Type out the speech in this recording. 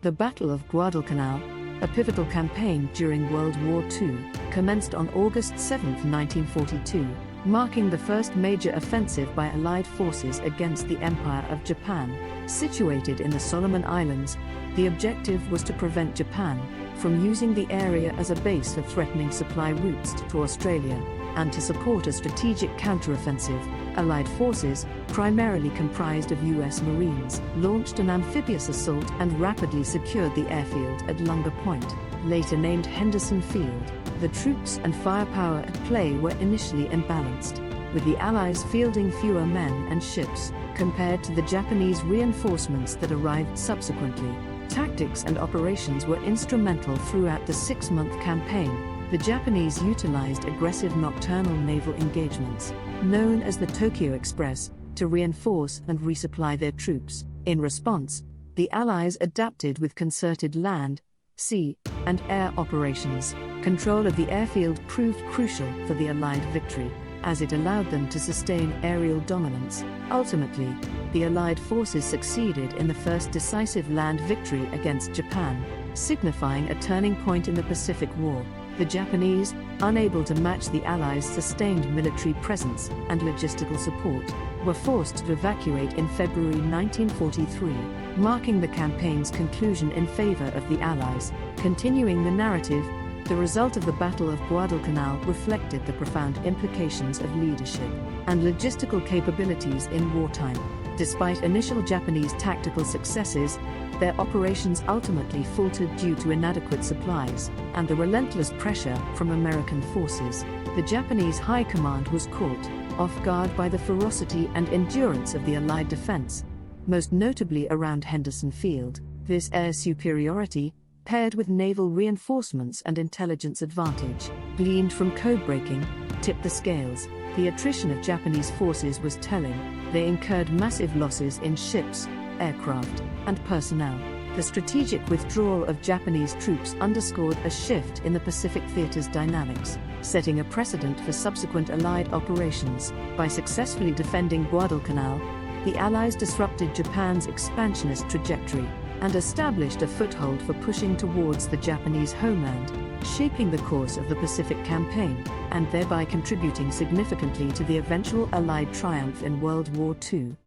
The Battle of Guadalcanal, a pivotal campaign during World War II, commenced on August 7, 1942, marking the first major offensive by Allied forces against the Empire of Japan. Situated in the Solomon Islands, the objective was to prevent Japan from using the area as a base for threatening supply routes to Australia, and to support a strategic counteroffensive. Allied forces, primarily comprised of U.S. Marines, launched an amphibious assault and rapidly secured the airfield at Lunga Point, later named Henderson Field. The troops and firepower at play were initially imbalanced, with the Allies fielding fewer men and ships, compared to the Japanese reinforcements that arrived subsequently. Tactics and operations were instrumental throughout the 6-month campaign. The Japanese utilized aggressive nocturnal naval engagements, known as the Tokyo Express, to reinforce and resupply their troops. In response, the Allies adapted with concerted land, sea, and air operations. Control of the airfield proved crucial for the Allied victory, as it allowed them to sustain aerial dominance. Ultimately, the Allied forces succeeded in the first decisive land victory against Japan, signifying a turning point in the Pacific War. The Japanese, unable to match the Allies' sustained military presence and logistical support, were forced to evacuate in February 1943, marking the campaign's conclusion in favor of the Allies. Continuing the narrative, the result of the Battle of Guadalcanal reflected the profound implications of leadership and logistical capabilities in wartime. Despite initial Japanese tactical successes, their operations ultimately faltered due to inadequate supplies and the relentless pressure from American forces. The Japanese high command was caught off guard by the ferocity and endurance of the Allied defense, most notably around Henderson Field. This air superiority, paired with naval reinforcements and intelligence advantage, gleaned from code-breaking, tipped the scales. The attrition of Japanese forces was telling. They incurred massive losses in ships, aircraft, and personnel. The strategic withdrawal of Japanese troops underscored a shift in the Pacific theater's dynamics, setting a precedent for subsequent Allied operations. By successfully defending Guadalcanal, the Allies disrupted Japan's expansionist trajectory and established a foothold for pushing towards the Japanese homeland, shaping the course of the Pacific Campaign, and thereby contributing significantly to the eventual Allied triumph in World War II.